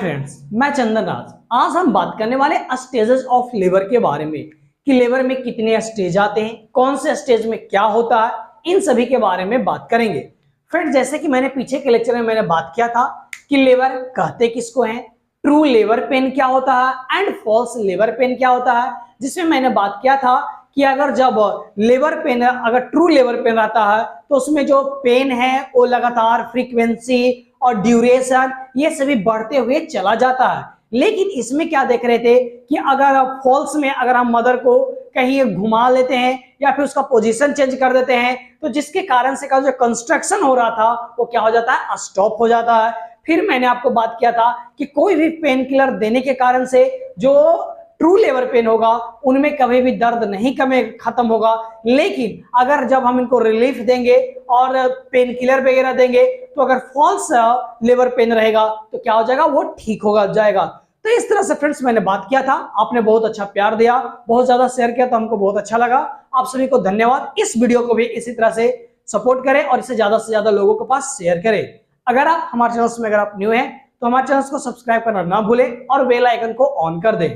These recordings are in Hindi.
फ्रेंड्स, मैं चंदन राज। आज हम बात करने वाले स्टेजेस ऑफ लेबर के बारे में कि लेबर में कितने स्टेज आते हैं, कौन से स्टेज में क्या होता है, इन सभी के बारे में बात करेंगे। फ्रेंड्स, जैसे कि मैंने पीछे के लेक्चर में मैंने बात किया था कि लेबर कहते किसको हैं, ट्रू लेबर पेन क्या होता है एंड फॉल्स लेबर पेन क्या होता है, जिसमें मैंने बात किया था कि अगर जब लेबर पेन अगर ट्रू लेबर पेन रहता है तो उसमें जो पेन है वो लगातार फ्रीक्वेंसी और ड्यूरेशन ये सभी बढ़ते हुए चला जाता है। लेकिन इसमें क्या देख रहे थे कि अगर फॉल्स में अगर हम मदर को कहीं घुमा लेते हैं या फिर उसका पोजीशन चेंज कर देते हैं तो जिसके कारण से का जो कंस्ट्रक्शन हो रहा था वो क्या हो जाता है, स्टॉप हो जाता है। फिर मैंने आपको बात किया था कि कोई भी पेन किलर देने के कारण से जो ट्रू लेबर पेन होगा उनमें कभी भी दर्द नहीं खत्म होगा, लेकिन अगर जब हम इनको रिलीफ देंगे और पेन किलर वगैरह देंगे तो अगर फॉल्स लेबर पेन रहेगा तो क्या हो जाएगा, वो ठीक होगा जाएगा। तो इस तरह से फ्रेंड्स मैंने बात किया था, आपने बहुत अच्छा प्यार दिया, बहुत ज्यादा शेयर किया तो हमको बहुत अच्छा लगा। आप सभी को धन्यवाद। इस वीडियो को भी इसी तरह से सपोर्ट करें और इसे ज्यादा से ज्यादा लोगों के पास शेयर करें। अगर आप हमारे चैनल में अगर आप न्यू हैं तो हमारे चैनल को सब्सक्राइब करना ना भूलें और बेल आइकन को ऑन कर दें।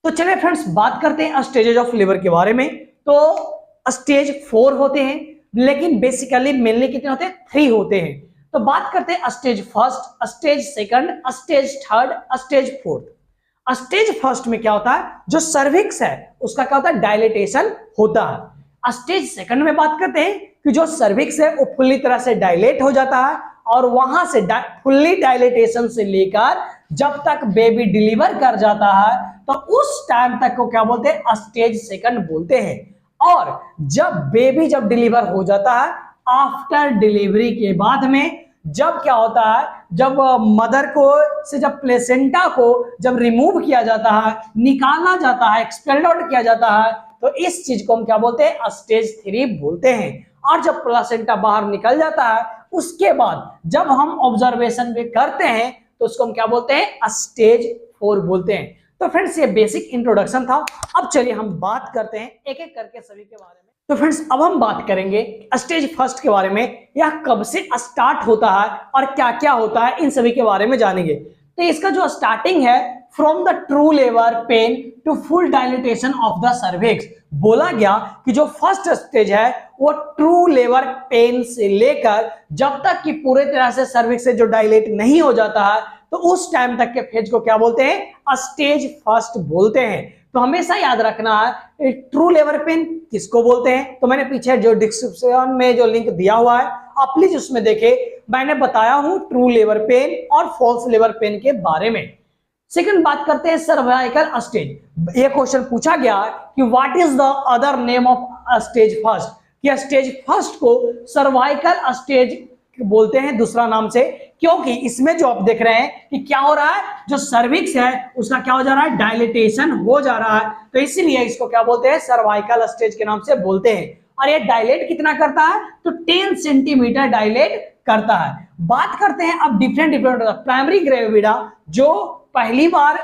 तो चलिए फ्रेंड्स, बात करते हैं स्टेजेस ऑफ लेबर के बारे में। तो स्टेज 4 होते हैं, लेकिन बेसिकली मेनली कितने होते हैं, 3 होते हैं। तो बात करते हैं stage first, stage second, stage third, stage fourth. Stage first में क्या होता है, जो सर्विक्स है उसका क्या होता है, डायलेटेशन होता है। स्टेज सेकंड में बात करते हैं कि जो सर्विक्स है वो पूरी तरह से डायलेट हो जाता है और वहां से फुल्ली डायलेटेशन से लेकर जब तक बेबी डिलीवर कर जाता है तो उस टाइम तक को क्या बोलते हैं, स्टेज सेकंड बोलते हैं। और जब डिलीवर हो जाता है, आफ्टर डिलीवरी के बाद में जब क्या होता है, जब मदर को से जब प्लेसेंटा को जब रिमूव किया जाता है, निकाला जाता है, एक्सपेल्ड आउट किया जाता है, तो इस चीज को हम क्या बोलते हैं, स्टेज 3 बोलते हैं। और जब प्लेसेंटा बाहर निकल जाता है उसके बाद जब हम ऑब्जर्वेशन भी करते हैं तो उसको हम क्या बोलते हैं, स्टेज 4 बोलते हैं। तो फ्रेंड्स, ये बेसिक इंट्रोडक्शन था। अब चलिए हम बात करते हैं एक एक करके सभी के बारे में। तो फ्रेंड्स, अब हम बात करेंगे स्टेज फर्स्ट के बारे में, यह कब से स्टार्ट होता है और क्या क्या होता है, इन सभी के बारे में जानेंगे। तो इसका जो स्टार्टिंग है, from the true labour pain to full dilatation of the cervix. बोला गया कि जो फर्स्ट स्टेज है वो ट्रू लेबर पेन से लेकर जब तक कि पूरे तरह से सर्विक्स से जो डायलेट नहीं हो जाता है तो उस टाइम तक के फेज को क्या बोलते हैं, स्टेज फर्स्ट बोलते हैं। तो हमेशा याद रखना है ट्रू लेबर पेन किसको बोलते हैं। तो मैंने पीछे जो डिस्क्रिप्शन में जो लिंक दिया हुआ है आप प्लीज उसमें देखें, मैंने बताया हूं ट्रू लेबर पेन और फॉल्स लेबर पेन के बारे में। सेकंड बात करते हैं सर्वाइकल स्टेज। ये क्वेश्चन पूछा गया कि what is the other name of stage first, कि स्टेज फर्स्ट को सर्वाइकल स्टेज बोलते हैं दूसरा नाम से, क्योंकि इसमें जो आप देख रहे हैं कि क्या हो रहा है, जो सर्विक्स है उसका क्या हो जा रहा है, डायलिटेशन हो जा रहा है, तो इसीलिए इसको क्या बोलते हैं, सर्वाइकल स्टेज के नाम से बोलते हैं। और ये डायलेट कितना करता है, तो 10 सेंटीमीटर डायलेट करता है। बात करते हैं अब डिफरेंट प्राइमरी ग्रेविडा जो पहली बार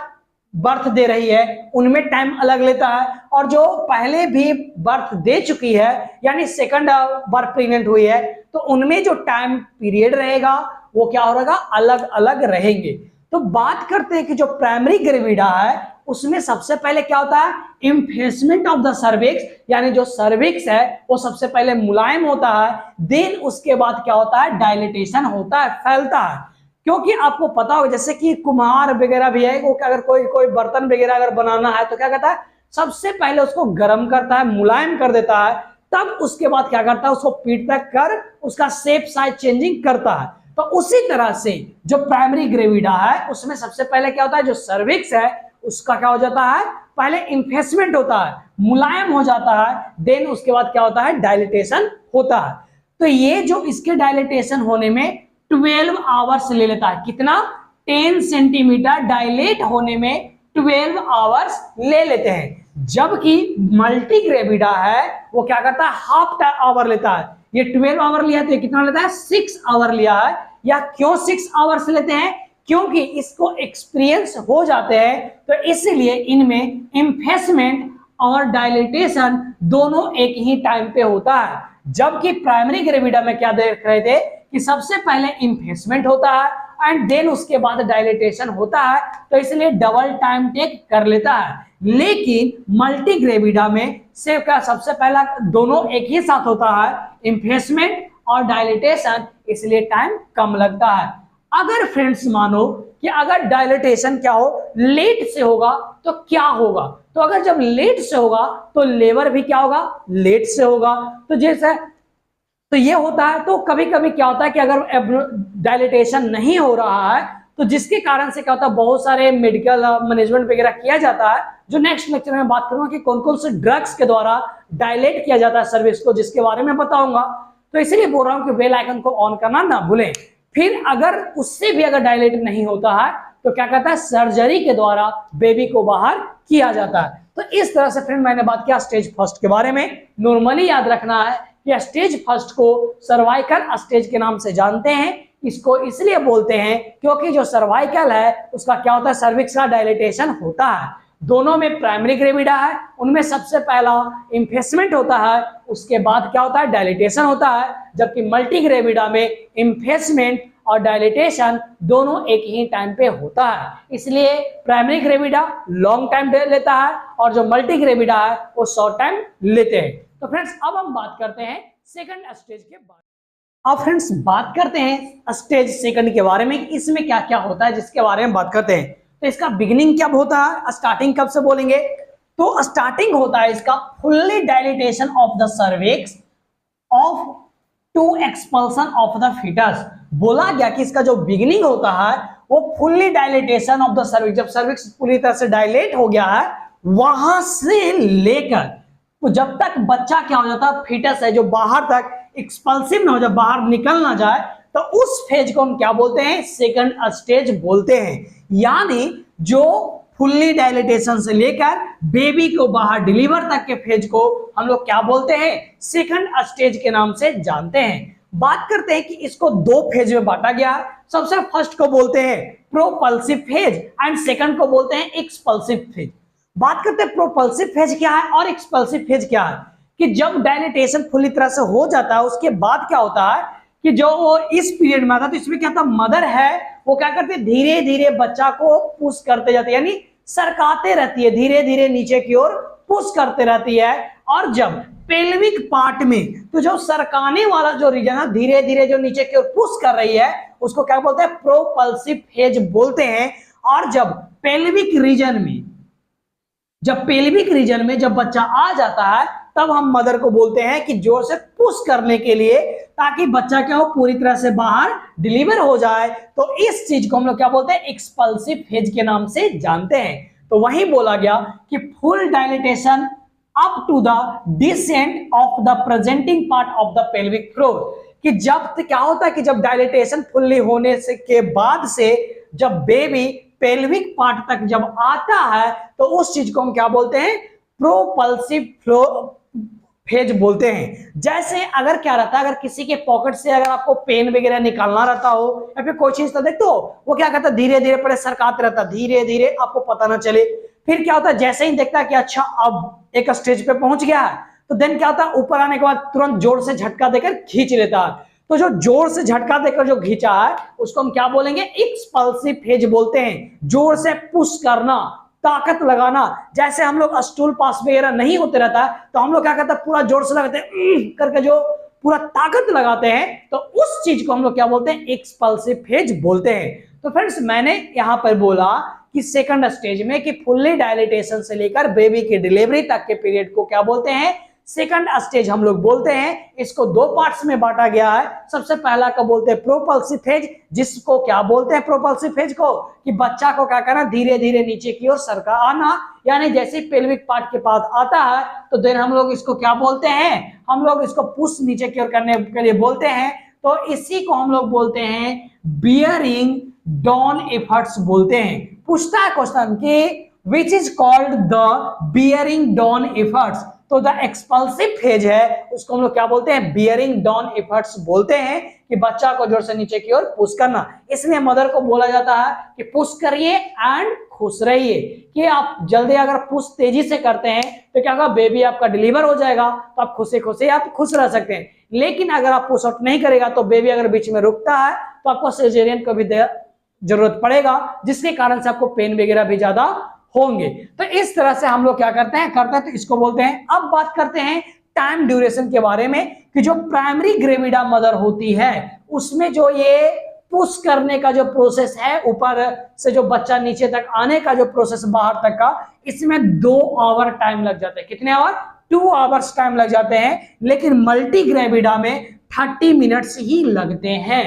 बर्थ दे रही है उनमें टाइम अलग लेता है, और जो पहले भी बर्थ दे चुकी है यानी सेकंड बार प्रेग्नेंट हुई है तो उनमें जो टाइम पीरियड रहेगा वो क्या होगा, अलग अलग रहेंगे। तो बात करते हैं कि जो प्राइमरी ग्रेविडा है उसमें सबसे पहले क्या होता है, इम्फेसमेंट ऑफ द सर्विक्स, यानी जो सर्विक्स है वो सबसे पहले मुलायम होता है, देन उसके बाद क्या होता है, डायलिटेशन होता है, फैलता है। क्योंकि आपको पता हो जैसे कि कुम्हार वगैरह भी है, वो अगर कोई बर्तन वगैरह अगर बनाना है तो क्या करता है, सबसे पहले उसको गर्म करता है, मुलायम कर देता है, तब उसके बाद क्या करता है, उसको पीटता कर उसका शेप साइज चेंजिंग करता है। तो उसी तरह से जो प्राइमरी ग्रेविडा है उसमें सबसे पहले क्या होता है, जो सर्विक्स है उसका क्या हो जाता है, पहले इन्फेसमेंट होता है, मुलायम हो जाता है, देन उसके बाद क्या होता है, डायलिटेशन होता है। तो ये जो इसके डायलिटेशन होने में 12 आवर्स ले लेता है, कितना, 10 सेंटीमीटर डायलेट होने में 12 आवर्स ले लेते हैं। जबकि मल्टी ग्रेविडा है वो क्या करता है, हाफ आवर लेता है। ये 12 आवर लिया है तो ये कितना लेता है, 6 आवर लिया है। या क्यों 6 आवर्स लेते हैं, क्योंकि इसको एक्सपीरियंस हो जाते हैं, तो इसलिए इनमें इम्फेसमेंट और डायलिटेशन दोनों एक ही टाइम पे होता है। जबकि प्राइमरी ग्रेविडा में क्या देख रहे थे कि सबसे पहले इम्फेसमेंट होता है एंड देन उसके बाद डायलिटेशन होता है, तो इसलिए डबल टाइम टेक कर लेता है। लेकिन मल्टीग्रेविडा में से क्या सबसे पहला दोनों एक ही साथ होता है, इम्फेसमेंट और डायलिटेशन, इसलिए टाइम कम लगता है। अगर फ्रेंड्स मानो कि अगर डायलिटेशन क्या हो लेट से होगा तो क्या होगा, तो अगर जब लेट से होगा तो लेबर भी क्या होगा, लेट से होगा। तो जैसे तो ये होता है, तो कभी कभी क्या होता है कि अगर डायलिटेशन नहीं हो रहा है तो जिसके कारण से क्या होता है, बहुत सारे मेडिकल मैनेजमेंट वगैरह किया जाता है, जो नेक्स्ट लेक्चर में बात करूंगा कि कौन कौन से ड्रग्स के द्वारा डायलेट किया जाता है सर्विस को, जिसके बारे में बताऊंगा। तो इसीलिए बोल रहा हूं कि बेल आइकन को ऑन करना ना भूलें। फिर अगर उससे भी अगर डायलेट नहीं होता है तो क्या कहता है, सर्जरी के द्वारा बेबी को बाहर किया जाता है। तो इस तरह से फ्रेंड मैंने बात किया स्टेज फर्स्ट के बारे में। नॉर्मली याद रखना है कि स्टेज फर्स्ट को सर्वाइकल स्टेज के नाम से जानते हैं। इसको इसलिए बोलते हैं क्योंकि जो सर्वाइकल है उसका क्या होता है, सर्विक्स का डायलिटेशन होता है। दोनों में प्राइमरी ग्रेविडा है, उनमें सबसे पहला इम्फेसमेंट होता है, उसके बाद क्या होता है, डायलिटेशन होता है। जबकि मल्टी ग्रेविडा में इम्फेसमेंट और डायलिटेशन दोनों एक ही टाइम पे होता है, इसलिए प्राइमरी ग्रेविडा लॉन्ग टाइम लेता है और जो मल्टी ग्रेविडा है वो शॉर्ट टाइम लेते हैं। तो फ्रेंड्स अब हम बात करते हैं सेकंड स्टेज के बारे में। अब फ्रेंड्स बात करते हैं स्टेज सेकंड के बारे में, इसमें क्या क्या होता है जिसके बारे में बात करते हैं। तो इसका बिगिनिंग कब होता है, स्टार्टिंग कब से बोलेंगे, तो स्टार्टिंग होता है इसका fully dilatation of the cervix of to expulsion of the foetus. बोला गया कि इसका जो बिगिनिंग होता है वो fully dilatation of the cervix, जब सर्विक्स पूरी तरह से डायलेट हो गया है वहां से लेकर तो जब तक बच्चा क्या हो जाता है, फीटस है जो बाहर तक एक्सपल्सिव ना हो, जब बाहर निकल ना जाए, तो उस फेज को हम क्या बोलते हैं, सेकंड स्टेज बोलते हैं। यानी जो फुल्ली डायलिटेशन से लेकर बेबी को बाहर डिलीवर तक के फेज को हम लोग क्या बोलते हैं, सेकंड स्टेज के नाम से जानते हैं। बात करते हैं कि इसको दो फेज में बांटा गया है। सबसे फर्स्ट को बोलते हैं प्रोपल्सिव फेज एंड सेकंड को बोलते हैं एक्सपल्सिव फेज। बात करते हैं प्रोपल्सिव फेज क्या है और एक्सपल्सिव फेज क्या है, कि जब डायलिटेशन पूरी तरह से हो जाता है उसके बाद क्या होता है कि जो वो इस पीरियड में आता है, तो इसमें क्या था, मदर है वो क्या करते हैं, धीरे धीरे बच्चा को पुश करते जाते हैं, यानी सरकाते रहती है, धीरे धीरे नीचे की ओर पुश करते रहती है। और जब पेल्विक पार्ट में, तो जो सरकाने वाला जो रीजन है धीरे धीरे जो नीचे की ओर पुश कर रही है उसको क्या बोलते हैं, प्रोपल्सिव फेज बोलते हैं। और जब पेल्विक रीजन में जब बच्चा आ जाता है तब हम मदर को बोलते हैं कि जोर से पुश करने के लिए, ताकि बच्चा क्या हो, पूरी तरह से बाहर डिलीवर हो जाए। तो इस चीज को हम लोग क्या बोलते हैं, एक्सपल्सिव फेज के नाम से जानते हैं। तो वही बोला गया कि full dilatation up to the descent of the presenting part of the pelvic floor, कि जब क्या होता है कि जब डायलिटेशन फुल्ली होने से के बाद से जब बेबी पेल्विक पार्ट तक जब आता है तो उस चीज को हम क्या बोलते हैं, प्रोपल्सिव फ्लो फेज बोलते हैं। जैसे अगर क्या रहता है, अगर किसी के पॉकेट से अगर आपको पेन वगैरह निकालना रहता हो या फिर कोई चीज, तो देखते हो वो क्या करता है, धीरे धीरे पहले सरकाते रहता है, धीरे धीरे आपको पता ना चले। फिर क्या होता है, जैसे ही देखता है कि अच्छा अब एक स्टेज पे पहुंच गया है, तो देन क्या होता है, ऊपर आने के बाद तुरंत जोर से झटका देकर खींच लेता है। तो जो जोर से झटका देकर जो खींचा है उसको हम क्या बोलेंगे, एक्सपल्सिव फेज बोलते हैं। जोर से पुश करना, ताकत लगाना, जैसे हम लोग स्टूल पास वगैरह नहीं होते रहता तो हम लोग क्या करते हैं, पूरा जोर से लगाते हैं करके जो पूरा ताकत लगाते हैं, तो उस चीज को हम लोग क्या बोलते हैं, एक्सपल्सिव फेज बोलते हैं। तो फ्रेंड्स मैंने यहां पर बोला कि सेकंड स्टेज में कि फुल्ली डायलिटेशन से लेकर बेबी की डिलीवरी तक के पीरियड को क्या बोलते हैं, सेकंड स्टेज हम लोग बोलते हैं। इसको दो पार्ट्स में बांटा गया है। सबसे पहला को बोलते हैं प्रोपल्सिव फेज, जिसको क्या बोलते हैं, प्रोपल्सिव फेज को कि बच्चा को क्या करना, धीरे धीरे नीचे की ओर सरका आना, यानी जैसे पेल्विक पार्ट के पास आता है तो देन हम लोग इसको क्या बोलते हैं, हम लोग इसको पुश नीचे की ओर करने के लिए बोलते हैं। तो इसी को हम लोग बोलते हैं बियरिंग डाउन एफर्ट्स बोलते हैं। पूछता है क्वेश्चन कि which is called the bearing down efforts, तो द एक्सपल्सिव फेज है उसको हम लोग क्या बोलते हैं, बियरिंग डाउन एफर्ट्स बोलते हैं, कि बच्चा को जोर से नीचे की ओर पुश करना। इसलिए मदर को बोला जाता है कि पुश करिए एंड खुश रहिए, कि आप जल्दी अगर पुश तेजी से करते हैं तो क्या होगा, बेबी आपका डिलीवर हो जाएगा, तो आप खुशी खुशी आप खुश रह सकते हैं। लेकिन अगर आप पुश आउट नहीं करेगा तो बेबी अगर बीच में रुकता है तो आपको सिजेरियन को भी जरूरत पड़ेगा, जिसके कारण से आपको पेन वगैरह भी ज्यादा होंगे। तो इस तरह से हम लोग क्या करते हैं तो इसको बोलते हैं। अब बात करते हैं टाइम ड्यूरेशन के बारे में कि जो प्राइमरी ग्रेविडा मदर होती है उसमें जो ये पुश करने का जो प्रोसेस है, ऊपर से जो बच्चा नीचे तक आने का जो प्रोसेस बाहर तक का, इसमें 2 आवर टाइम लग जाते हैं। कितने आवर? 2 आवर्स टाइम लग जाते हैं। लेकिन मल्टी ग्रेविडा में 30 मिनट्स ही लगते हैं।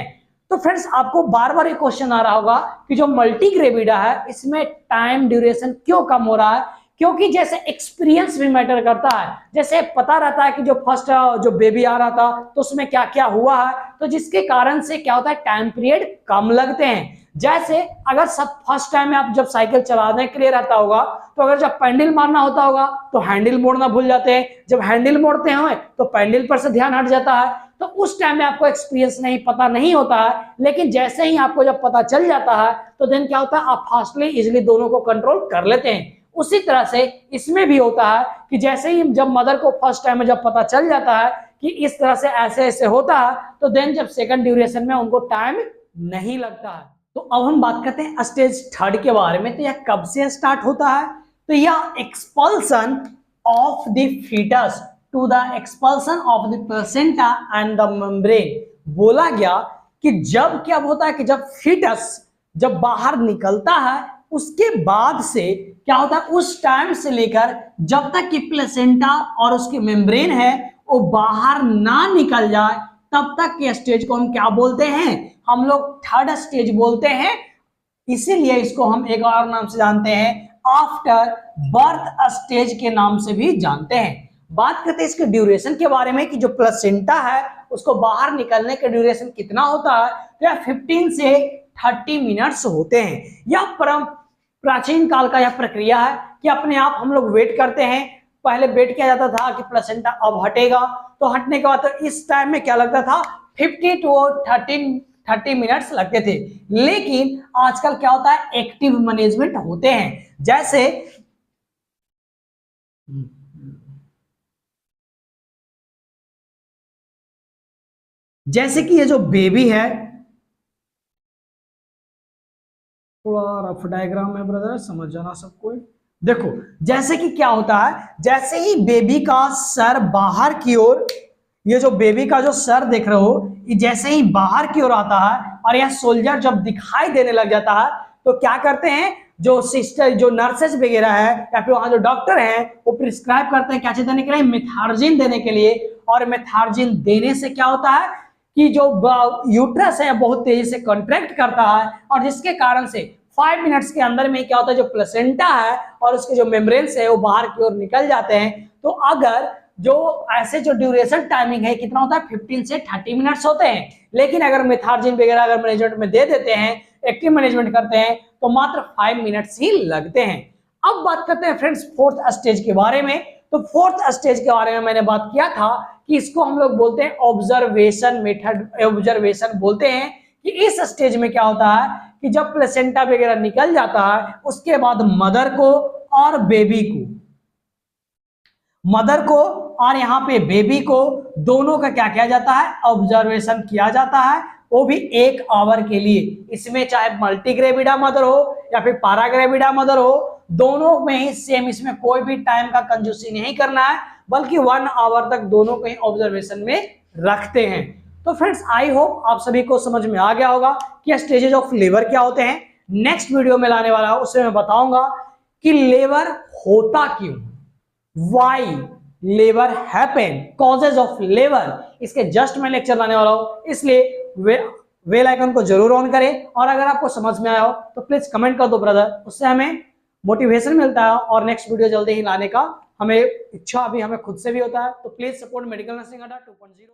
तो फ्रेंड्स आपको बार बार एक क्वेश्चन आ रहा होगा कि जो मल्टी ग्रेविडा है इसमें टाइम ड्यूरेशन क्यों कम हो रहा है? क्योंकि जैसे एक्सपीरियंस भी मैटर करता है। जैसे पता रहता है कि जो फर्स्ट जो बेबी आ रहा था तो उसमें क्या क्या हुआ है, तो जिसके कारण से क्या होता है टाइम पीरियड कम लगते हैं। जैसे अगर सब फर्स्ट टाइम में आप जब साइकिल चलाने के लिए रहता होगा तो अगर जब पैंडल मारना होता होगा तो हैंडल मोड़ना भूल जाते हैं, जब हैंडल मोड़ते हैं तो पैंडल पर से ध्यान हट जाता है। तो उस टाइम में आपको एक्सपीरियंस नहीं पता नहीं होता है, लेकिन जैसे ही आपको जब पता चल जाता है तो देन क्या होता है आप फास्टली इजिली दोनों को कंट्रोल कर लेते हैं। उसी तरह से इसमें भी होता है कि जैसे ही जब मदर को फर्स्ट टाइम में जब पता चल जाता है कि इस तरह से ऐसे ऐसे होता है तो देन जब सेकंड ड्यूरेशन में उनको टाइम नहीं लगता है। तो अब हम बात करते हैं स्टेज 3 के बारे में। तो यह कब से स्टार्ट होता है? तो यह expulsion of the foetus to the expulsion of the placenta and the membrane. बोला गया कि जब क्या होता है कि जब फीटस जब बाहर निकलता है उसके बाद से क्या होता है उस टाइम से लेकर जब तक कि प्लेसेंटा और उसकी मेम्ब्रेन है वो बाहर ना निकल जाए तब तक के स्टेज को हम क्या बोलते हैं? हम लोग 3rd स्टेज बोलते हैं। इसीलिए इसको हम एक और नाम से जानते हैं, आफ्टर बर्थ स्टेज के नाम से भी जानते हैं। बात करते हैं इसके ड्यूरेशन के बारे में कि जो प्लेसेंटा है उसको बाहर निकलने का ड्यूरेशन कितना होता है? तो 15 से 30 मिनट्स होते हैं। यह प्राचीन काल का यह प्रक्रिया है कि अपने आप हम लोग वेट करते हैं। पहले वेट किया जाता था कि प्लेसेंटा अब हटेगा, तो हटने के बाद तो इस टाइम में क्या लगता था 50 to 30 मिनट्स लगते थे। लेकिन आजकल क्या होता है एक्टिव मैनेजमेंट होते हैं। जैसे कि ये जो बेबी है, थोड़ा रफ डायग्राम है ब्रदर, समझ जाना सबको। देखो जैसे कि क्या होता है, जैसे ही बेबी का सर बाहर की ओर, ये जो बेबी का जो सर देख रहे हो ये जैसे ही बाहर की ओर आता है और यह सोल्जर जब दिखाई देने लग जाता है तो क्या करते हैं जो सिस्टर जो नर्सेस वगैरह है या फिर वहां जो डॉक्टर हैं वो प्रिस्क्राइब करते हैं क्या चीज देने के लिए? मेथार्जिन देने के लिए। और मेथार्जिन देने से क्या होता है कि जो यूट्रस है बहुत तेजी से कॉन्ट्रैक्ट करता है और जिसके कारण से 5 मिनट्स के अंदर में क्या होता है जो प्लेसेंटा है और उसके जो मेम्ब्रेन्स है वो बाहर की ओर निकल जाते हैं। तो अगर जो ऐसे जो ड्यूरेशन टाइमिंग है कितना होता है 15 से 30 मिनट्स होते हैं। लेकिन अगर मेथार्जिन वगैरह अगर मैनेजमेंट में दे देते हैं, एक्टिव मैनेजमेंट करते हैं तो मात्र 5 मिनट्स ही लगते हैं। अब बात करते हैं फ्रेंड्स 4th स्टेज के बारे में। तो 4th स्टेज के बारे में मैंने बात किया था कि इसको हम लोग बोलते हैं ऑब्जर्वेशन मेथड, ऑब्जर्वेशन बोलते हैं कि इस स्टेज में क्या होता है कि जब प्लेसेंटा वगैरह निकल जाता है उसके बाद मदर को और बेबी को, मदर को और यहाँ पे बेबी को दोनों का क्या किया जाता है? ऑब्जर्वेशन किया जाता है, वो भी 1 आवर के लिए। इसमें चाहे मल्टीग्रेविडा मदर हो या फिर पैराग्रेविडा मदर हो, दोनों में ही सेम, इसमें कोई भी टाइम का कंजूसी नहीं करना है, बल्कि 1 आवर तक दोनों को ही ऑब्जर्वेशन में रखते हैं। तो फ्रेंड्स आई होप आप सभी को समझ में आ गया होगा कि स्टेजेस ऑफ लेबर क्या होते हैं। नेक्स्ट वीडियो में लाने वाला हूं उसमें मैं बताऊंगा कि लेबर होता क्यों, why labour happen, causes of labour, इसके जस्ट मैं लेक्चर लाने वाला हूं। इसलिए बेल आइकन को जरूर ऑन करें और अगर आपको समझ में आया हो तो प्लीज कमेंट कर दो ब्रदर, उससे हमें मोटिवेशन मिलता है और नेक्स्ट वीडियो जल्दी ही लाने का हमें इच्छा अभी हमें खुद से भी होता है। तो प्लीज सपोर्ट मेडिकल नर्सिंग अड्डा 2.0।